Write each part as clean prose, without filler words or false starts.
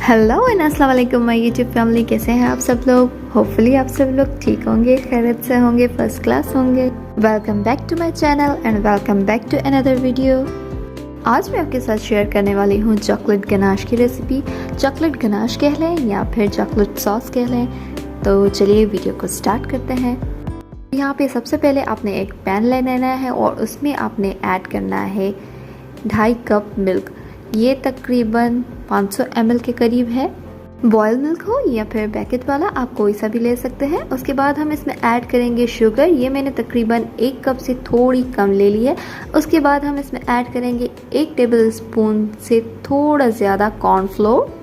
Hello and अस्सलाम वालेकुम my YouTube family. कैसे हैं आप सब लोग? होपफुली आप सब लोग ठीक होंगे, खैरियत से होंगे, फर्स्ट क्लास होंगे। Welcome back to my channel and welcome back to another video. आज मैं आपके साथ शेयर करने वाली हूँ चॉकलेट गनाश की रेसिपी। चॉकलेट गनाश कह लें या फिर चॉकलेट सॉस कह लें। तो चलिए वीडियो को स्टार्ट करते हैं। यहाँ पे सबसे पहले आपने एक पैन ले लेना है और उसमें आपने ऐड करना है 2.5 कप मिल्क। ये तकरीबन 500 ml के करीब है। बॉयल मिल्क हो या फिर पैकेट वाला, आप कोई सा भी ले सकते हैं। उसके बाद हम इसमें ऐड करेंगे शुगर। ये मैंने तकरीबन 1 कप से थोड़ी कम ले ली है। उसके बाद हम इसमें ऐड करेंगे 1 टेबल स्पून से थोड़ा ज़्यादा कॉर्नफ्लोर।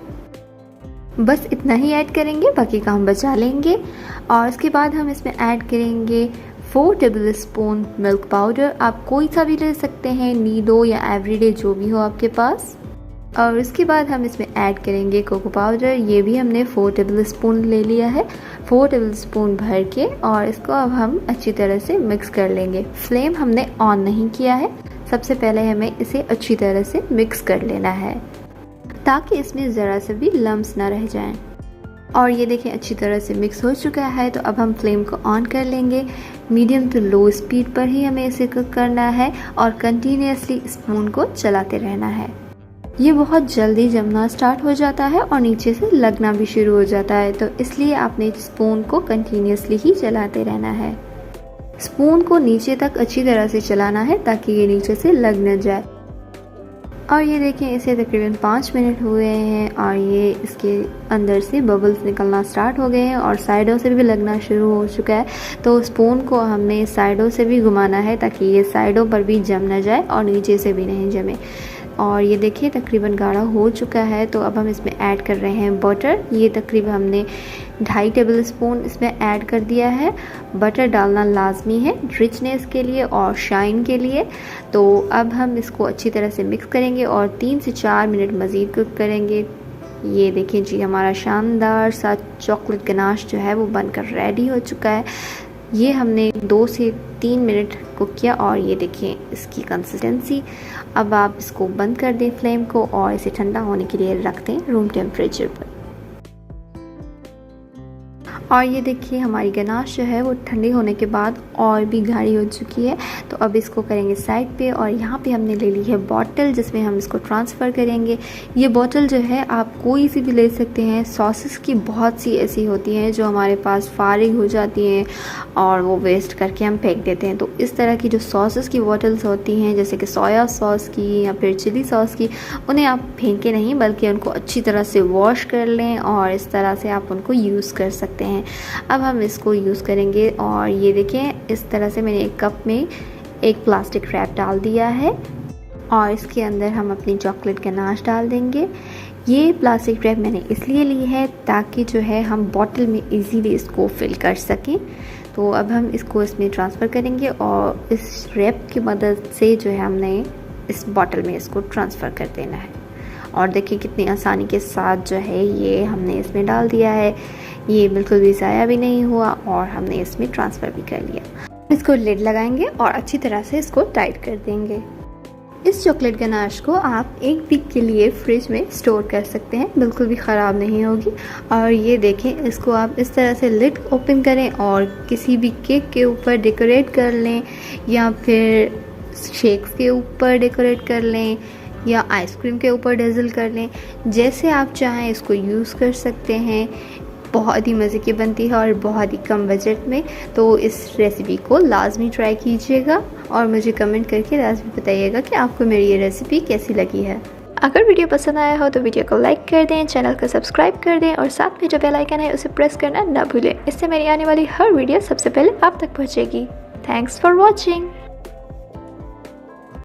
बस इतना ही ऐड करेंगे, बाकी का हम बचा लेंगे। और उसके बाद हम इसमें ऐड करेंगे 4 टेबल स्पून मिल्क पाउडर। आप कोई सा भी ले सकते हैं, नीडो या एवरीडे, जो भी हो आपके पास। और उसके बाद हम इसमें ऐड करेंगे कोको पाउडर। ये भी हमने 4 टेबल स्पून ले लिया है, 4 टेबल स्पून भर के। और इसको अब हम अच्छी तरह से मिक्स कर लेंगे। फ्लेम हमने ऑन नहीं किया है। सबसे पहले हमें इसे अच्छी तरह से मिक्स कर लेना है ताकि इसमें ज़रा से भी लम्स ना रह जाएं। और ये देखें अच्छी तरह से मिक्स हो चुका है। तो अब हम फ्लेम को ऑन कर लेंगे। मीडियम टू लो स्पीड पर ही हमें इसे कुक करना है और कंटिन्यूसली स्पून को चलाते रहना है। ये बहुत जल्दी जमना स्टार्ट हो जाता है और नीचे से लगना भी शुरू हो जाता है, तो इसलिए आपने स्पून को कंटिन्यूसली ही चलाते रहना है। स्पून को नीचे तक अच्छी तरह से चलाना है ताकि ये नीचे से लग न जाए। और ये देखें इसे तकरीबन 5 मिनट हुए हैं और ये इसके अंदर से बबल्स निकलना स्टार्ट हो गए हैं और साइडों से भी लगना शुरू हो चुका है। तो स्पून को हमने साइडों से भी घुमाना है ताकि ये साइडों पर भी जम न जाए और नीचे से भी नहीं जमे। और ये देखिए तकरीबन गाढ़ा हो चुका है। तो अब हम इसमें ऐड कर रहे हैं बटर। ये तकरीबन हमने 2.5 टेबल स्पून इसमें ऐड कर दिया है। बटर डालना लाजमी है रिचनेस के लिए और शाइन के लिए। तो अब हम इसको अच्छी तरह से मिक्स करेंगे और 3 से 4 मिनट मज़ीद कुक करेंगे। ये देखिए जी, हमारा शानदार सा चॉकलेट गनाश जो है वो बनकर रेडी हो चुका है। ये हमने 2 से 3 मिनट कुक किया और ये देखिए इसकी कंसिस्टेंसी। अब आप इसको बंद कर दें फ्लेम को और इसे ठंडा होने के लिए रख दें रूम टेम्परेचर पर। और ये देखिए हमारी गनाश जो है वो ठंडी होने के बाद और भी गाढ़ी हो चुकी है। तो अब इसको करेंगे साइड पे। और यहाँ पे हमने ले ली है बॉटल जिसमें हम इसको ट्रांसफ़र करेंगे। ये बॉटल जो है आप कोई सी भी ले सकते हैं। सॉसेस की बहुत सी ऐसी होती हैं जो हमारे पास फारिग हो जाती हैं और वो वेस्ट करके हम फेंक देते हैं। तो इस तरह की जो सॉसेस की बॉटल्स होती हैं, जैसे कि सोया सॉस की या फिर चिली सॉस की, उन्हें आप फेंकें नहीं बल्कि उनको अच्छी तरह से वॉश कर लें और इस तरह से आप उनको यूज़ कर सकते हैं। अब हम इसको यूज़ करेंगे। और ये देखें इस तरह से मैंने एक कप में एक प्लास्टिक रैप डाल दिया है और इसके अंदर हम अपनी चॉकलेट गनाश डाल देंगे। ये प्लास्टिक रैप मैंने इसलिए ली है ताकि जो है हम बॉटल में इजीली इसको फिल कर सकें। तो अब हम इसको इसमें ट्रांसफ़र करेंगे और इस रैप की मदद से जो है हमने इस बॉटल में इसको ट्रांसफ़र कर देना है। और देखिए कितनी आसानी के साथ जो है ये हमने इसमें डाल दिया है। ये बिल्कुल भी ज़ाया भी नहीं हुआ और हमने इसमें ट्रांसफ़र भी कर लिया। इसको लिड लगाएंगे और अच्छी तरह से इसको टाइट कर देंगे। इस चॉकलेट गनाश को आप 1 वीक के लिए फ्रिज में स्टोर कर सकते हैं, बिल्कुल भी ख़राब नहीं होगी। और ये देखें इसको आप इस तरह से लिड ओपन करें और किसी भी केक के ऊपर डेकोरेट कर लें या फिर शेक्स के ऊपर डेकोरेट कर लें या आइसक्रीम के ऊपर डेज़ल कर लें। जैसे आप चाहें इसको यूज़ कर सकते हैं। बहुत ही मज़े की बनती है और बहुत ही कम बजट में। तो इस रेसिपी को लाजमी ट्राई कीजिएगा और मुझे कमेंट करके लाजमी बताइएगा कि आपको मेरी ये रेसिपी कैसी लगी है। अगर वीडियो पसंद आया हो तो वीडियो को लाइक कर दें, चैनल को सब्सक्राइब कर दें और साथ में जो बेल आइकन है उसे प्रेस करना ना भूलें। इससे मेरी आने वाली हर वीडियो सबसे पहले आप तक पहुँचेगी। Thanks for watching.